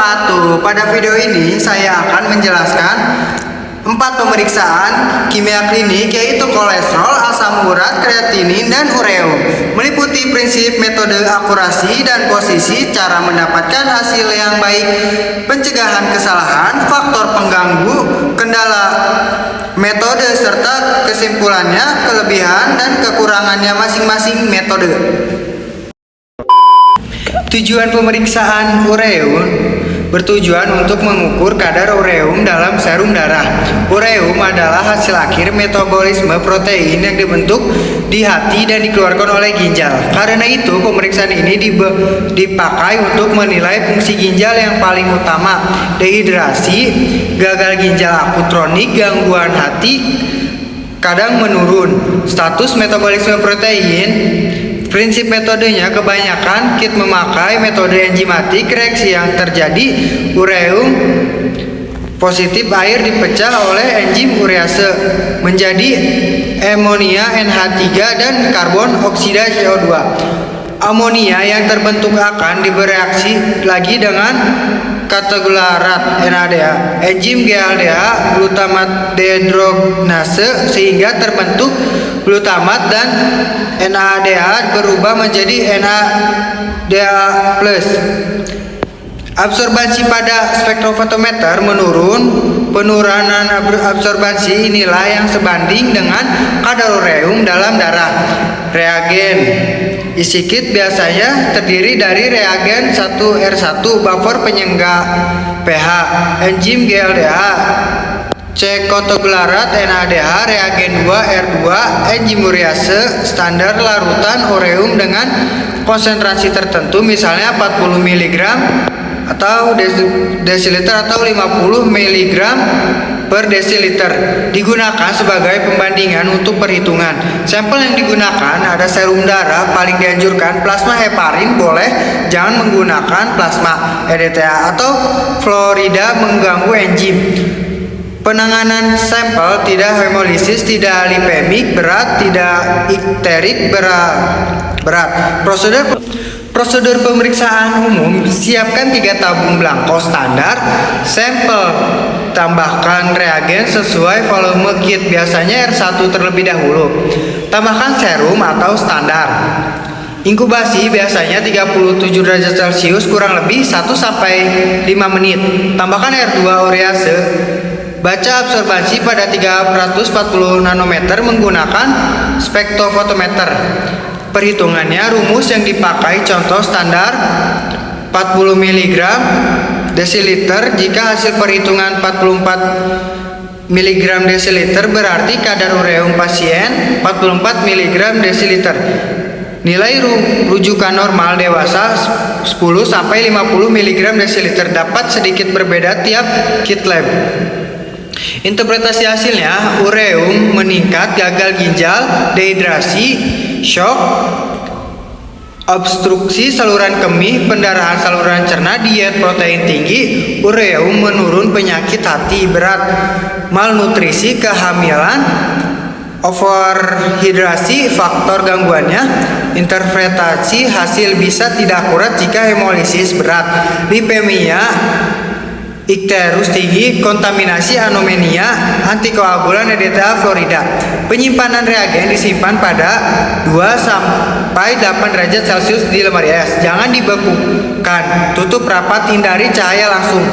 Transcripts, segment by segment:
wabarakatuh. Pada video ini saya akan menjelaskan 4 pemeriksaan kimia klinik, yaitu kolesterol, asam urat, kreatinin, dan ureum. Meliputi prinsip, metode, akurasi, dan posisi, cara mendapatkan hasil yang baik, pencegahan kesalahan, faktor pengganggu, kendala metode, serta kesimpulannya, kelebihan, dan kekurangannya masing-masing metode. Tujuan pemeriksaan ureum bertujuan untuk mengukur kadar ureum dalam serum darah. Ureum adalah hasil akhir metabolisme protein yang dibentuk di hati dan dikeluarkan oleh ginjal. Karena itu, pemeriksaan ini dipakai untuk menilai fungsi ginjal yang paling utama: dehidrasi, gagal ginjal akut kronik, gangguan hati kadang menurun, status metabolisme protein. Prinsip metodenya, kebanyakan kit memakai metode enzimatik. Reaksi yang terjadi, ureum positif air dipecah oleh enzim urease menjadi amonia NH3 dan karbon oksida CO2. Amonia yang terbentuk akan bereaksi lagi dengan katagularat NADH, enzim GLDH, glutamat dehidrogenase, sehingga terbentuk glutamat, dan NADH berubah menjadi NADH+. Absorbansi pada spektrofotometer menurun. Penurunan absorbansi inilah yang sebanding dengan kadar ureum dalam darah. Reagen isi kit biasanya terdiri dari reagen 1R1, buffer penyangga pH, enzim GLDH, C-katagularat NADH, reagen 2R2, enzim urease, standar larutan ureum dengan konsentrasi tertentu, misalnya 40 mg atau desiliter atau 50 mg per desiliter, digunakan sebagai pembandingan untuk perhitungan. Sampel yang digunakan ada serum darah, paling dianjurkan plasma heparin, boleh jangan menggunakan plasma EDTA atau fluorida, mengganggu enzim. Penanganan sampel: tidak hemolisis, tidak lipemik berat, tidak ikterik berat. Prosedur pemeriksaan umum: siapkan 3 tabung belangko standar sampel, tambahkan reagen sesuai volume kit, biasanya R1 terlebih dahulu, tambahkan serum atau standar. Inkubasi biasanya 37 derajat Celcius kurang lebih 1-5 menit. Tambahkan R2 urease. Baca absorbansi pada 340 nanometer menggunakan spektrofotometer. Perhitungannya, rumus yang dipakai contoh standar 40 mg desiliter. Jika hasil perhitungan 44 mg desiliter, berarti kadar ureum pasien 44 mg desiliter. Nilai rujukan normal dewasa 10-50 mg desiliter, dapat sedikit berbeda tiap kit lab. Interpretasi hasilnya: ureum meningkat, gagal ginjal, dehidrasi, shock, obstruksi saluran kemih, pendarahan saluran cerna, diet protein tinggi, ureum menurun, penyakit hati berat, malnutrisi, kehamilan, overhidrasi, faktor gangguannya. Interpretasi hasil bisa tidak akurat jika hemolisis berat, lipemia, ikterus tinggi, kontaminasi, anomenia, antikoagulan, EDTA, fluorida. Penyimpanan reagen disimpan pada 2-8 derajat Celcius di lemari es. Jangan dibekukan. Tutup rapat, hindari cahaya langsung.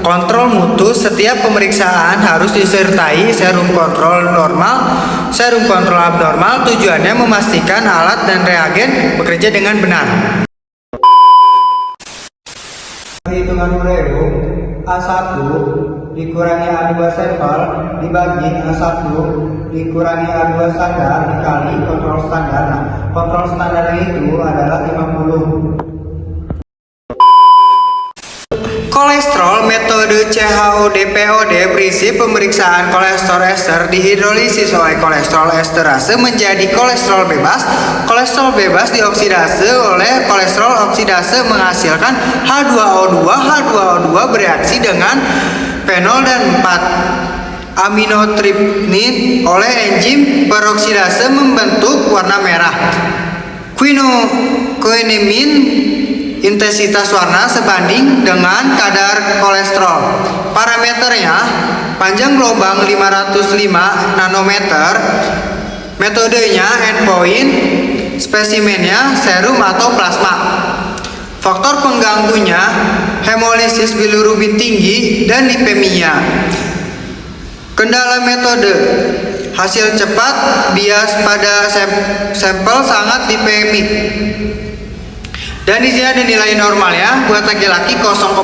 Kontrol mutu: setiap pemeriksaan harus disertai serum kontrol normal, serum kontrol abnormal. Tujuannya memastikan alat dan reagen bekerja dengan benar. Perhitungan ureum: A1 dikurangi A2 sampel dibagi A1 dikurangi A2 standar dikali kontrol standar. Nah, kontrol standarnya itu adalah 50. Kolesterol, metode CHOD-POD. Prinsip pemeriksaan kolesterol ester: dihidrolisis oleh kolesterol esterase menjadi kolesterol bebas. Kolesterol bebas dioksidase oleh kolesterol oksidase menghasilkan H2O2. H2O2 bereaksi dengan fenol dan 4 aminotripnin oleh enzim peroksidase membentuk warna merah. Quinomin intensitas warna sebanding dengan kadar kolesterol. Parameternya, panjang gelombang 505 nanometer, metodenya endpoint, spesimennya serum atau plasma. Faktor pengganggunya, hemolisis bilirubin tinggi dan lipemia. Kendala metode, hasil cepat, bias pada sampel sangat lipemik. Dan di sini ada nilai normalnya buat laki-laki 0,70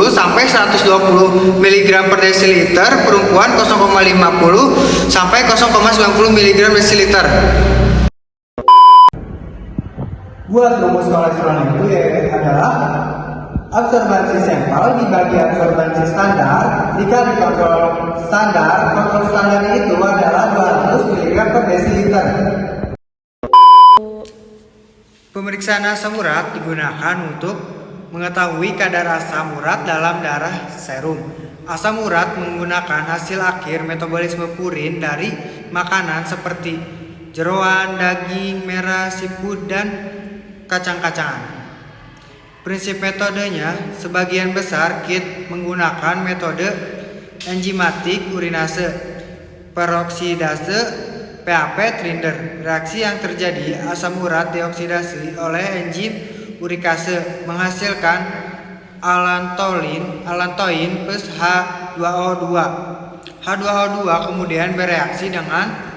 sampai 120 mg per desiliter, perempuan 0,50 sampai 0,90 mg desiliter. Buat rumus kolesterol itu adalah absorbansi sampel dibagi absorbansi standar dikali kontrol standar. Kontrol standarnya itu adalah 200 mg per desiliter. Pemeriksaan asam urat digunakan untuk mengetahui kadar asam urat dalam darah serum. Asam urat menggunakan hasil akhir metabolisme purin dari makanan seperti jeroan, daging merah, seafood, dan kacang-kacangan. Prinsip metodenya, sebagian besar kit menggunakan metode enzimatik urinase, peroksidase, PAP trinder. Reaksi yang terjadi, asam urat dioksidasi oleh enzim urikase menghasilkan alantoin plus H2O2. H2O2 kemudian bereaksi dengan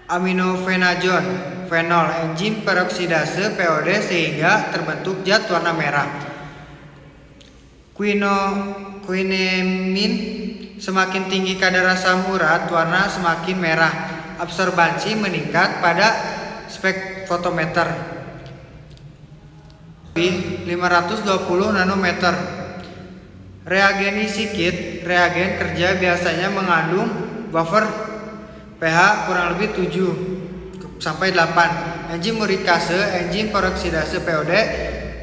aminofenajon, fenol, enzim peroksidase POD sehingga terbentuk zat warna merah. Quinemin, semakin tinggi kadar asam urat, warna semakin merah. Absorbansi meningkat pada spektrometer 520 nanometer. Reagen isi kit, reagen kerja biasanya mengandung buffer pH kurang lebih 7 sampai 8, enzim urikase, enzim peroksidase POD,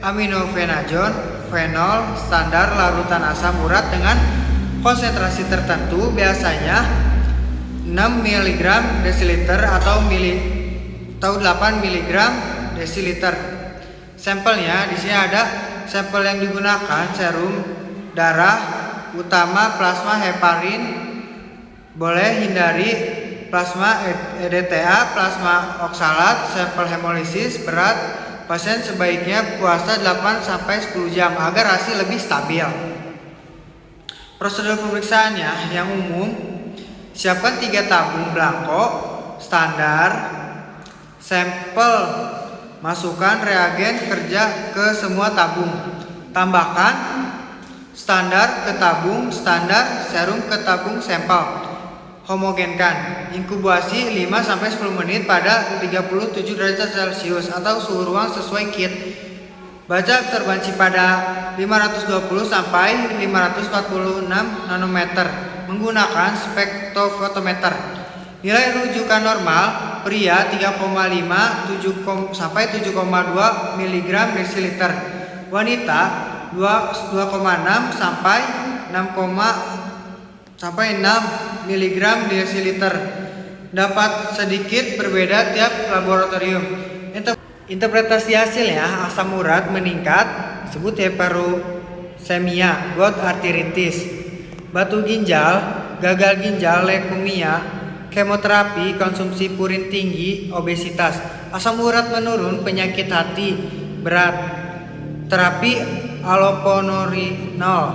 aminofenajon, fenol, standar larutan asam urat dengan konsentrasi tertentu, biasanya 6 mg desiliter atau 8 mg desiliter. Sampelnya di sini ada sampel yang digunakan serum darah utama, plasma heparin, boleh hindari plasma EDTA, plasma oksalat. Sampel hemolisis berat, pasien sebaiknya puasa 8-10 jam agar hasil lebih stabil. Prosedur pemeriksaannya yang umum, siapkan 3 tabung belangko standar, sampel, masukkan reagen kerja ke semua tabung, tambahkan standar ke tabung standar, serum ke tabung sampel, homogenkan, inkubasi 5-10 menit pada 37 derajat Celcius atau suhu ruang sesuai kit. Baca absorbansi pada 520 sampai 546 nanometer menggunakan spektrofotometer. Nilai rujukan normal pria 3,5 sampai 7,2 mg desiliter, wanita 2,6 sampai 6 mg desiliter. Dapat sedikit berbeda tiap laboratorium. Interpretasi hasilnya, asam urat meningkat disebut hiperosemia, gout arteritis, batu ginjal, gagal ginjal, leukemia, kemoterapi, konsumsi purin tinggi, obesitas. Asam urat menurun, penyakit hati berat, terapi allopurinol,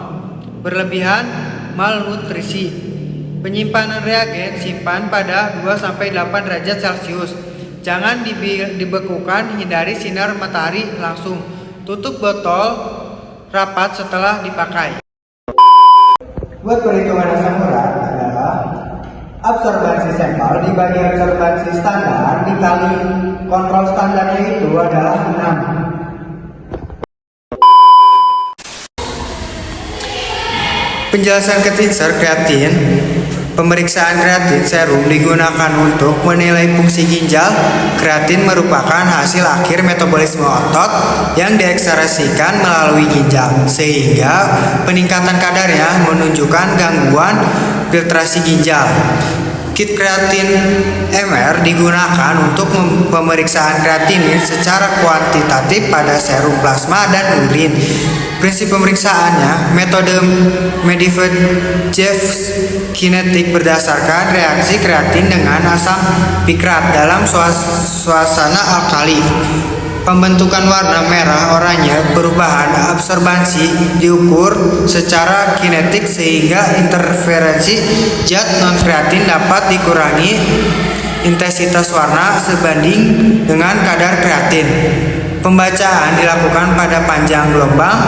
berlebihan, malnutrisi. Penyimpanan reagen simpan pada 2-8 derajat Celcius. Jangan dibekukan, hindari sinar matahari langsung. Tutup botol rapat setelah dipakai. Buat perhitungan asam urat adalah absorbansi sampel dibagi absorbansi standar dikali kontrol standarnya itu adalah 6. Penjelasan ketinsel kreatin. Pemeriksaan kreatin serum digunakan untuk menilai fungsi ginjal. Kreatin merupakan hasil akhir metabolisme otot yang diekspresikan melalui ginjal, sehingga peningkatan kadarnya menunjukkan gangguan filtrasi ginjal. Kit kreatin MR digunakan untuk pemeriksaan kreatinin secara kuantitatif pada serum plasma dan urin. Prinsip pemeriksaannya, metode Medvedev kinetik berdasarkan reaksi kreatin dengan asam pikrat dalam suasana alkali. Pembentukan warna merah oranye perubahan absorbansi diukur secara kinetik sehingga interferensi zat non-kreatin dapat dikurangi intensitas warna sebanding dengan kadar kreatin. Pembacaan dilakukan pada panjang gelombang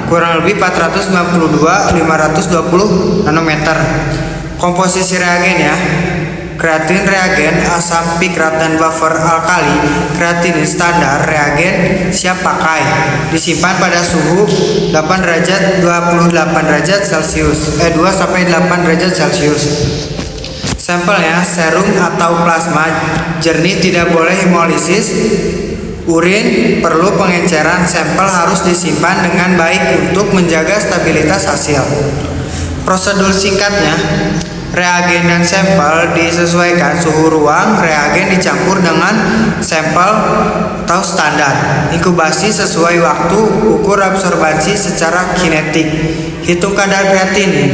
kurang lebih 452-520 nanometer. Komposisi reagen ya. Kreatin reagen asam pikrat dan buffer alkali. Kreatinin standar reagen siap pakai. Disimpan pada suhu 8 derajat 28 derajat Celcius 2 sampai 8 derajat Celcius. Sampelnya serum atau plasma jernih, tidak boleh hemolisis. Urin perlu pengenceran. Sampel harus disimpan dengan baik untuk menjaga stabilitas hasil. Prosedur singkatnya, reagen dan sampel disesuaikan suhu ruang. Reagen dicampur dengan sampel atau standar. Inkubasi sesuai waktu. Ukur absorbansi secara kinetik. Hitung kadar kreatinin.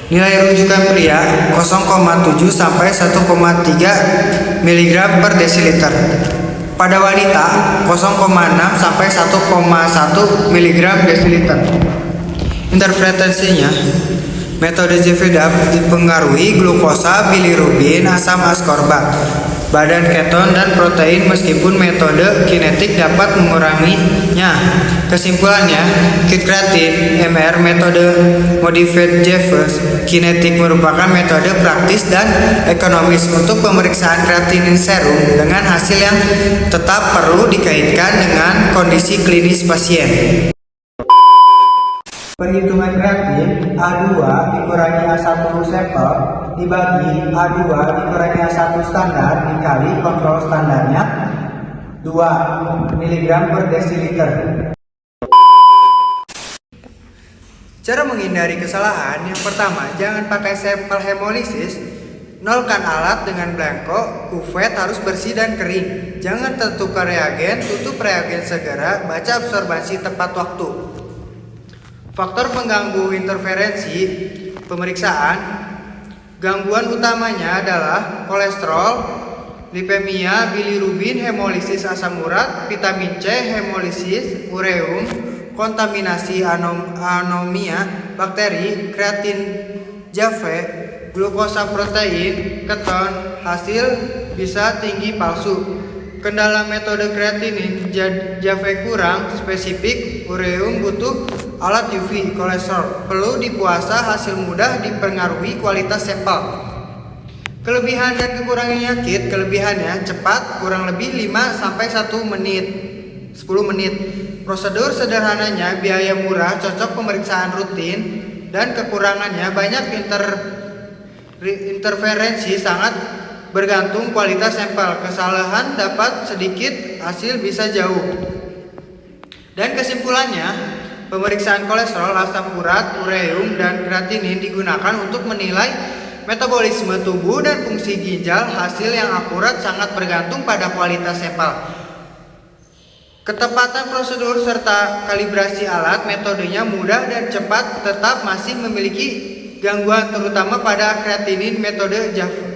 Nilai rujukan pria 0,7 sampai 1,3 mg per desiliter. Pada wanita 0,6 sampai 1,1 mg desiliter. Interpretasinya, metode Medvedev dipengaruhi glukosa, bilirubin, asam askorbat, badan keton dan protein, meskipun metode kinetik dapat menguranginya. Kesimpulannya, kit kreatin MR metode Medvedev kinetik merupakan metode praktis dan ekonomis untuk pemeriksaan kreatinin serum dengan hasil yang tetap perlu dikaitkan dengan kondisi klinis pasien. Perhitungan kreatin A2 dikurangi A1 sampel dibagi A2 dikurangi A1 standar dikali kontrol standarnya 2 mg per desiliter. Cara menghindari kesalahan, yang pertama, jangan pakai sampel hemolisis. Nolkan alat dengan blanko. Kuvet harus bersih dan kering. Jangan tertukar reagen. Tutup reagen segera. Baca absorbansi tepat waktu. Faktor pengganggu interferensi pemeriksaan. Gangguan utamanya adalah kolesterol, lipemia, bilirubin, hemolisis asam urat, vitamin C, hemolisis, ureum, kontaminasi anomia, bakteri, kreatin Jave, glukosa protein, keton, hasil bisa tinggi palsu. Kendala metode kreatinin, Jave kurang spesifik, ureum butuh alat UV, kolesterol perlu dipuasa, hasil mudah dipengaruhi kualitas sampel. Kelebihan dan kekurangannya kit. Kelebihannya cepat, kurang lebih 5 sampai 10 menit. Prosedur sederhananya, biaya murah, cocok pemeriksaan rutin, dan kekurangannya banyak interferensi, sangat bergantung kualitas sampel. Kesalahan dapat sedikit, hasil bisa jauh. Dan kesimpulannya, pemeriksaan kolesterol, asam urat, ureum, dan kreatinin digunakan untuk menilai metabolisme tubuh dan fungsi ginjal. Hasil yang akurat sangat bergantung pada kualitas sampel, ketepatan prosedur, serta kalibrasi alat. Metodenya mudah dan cepat, tetap masih memiliki gangguan terutama pada kreatinin metode Jave.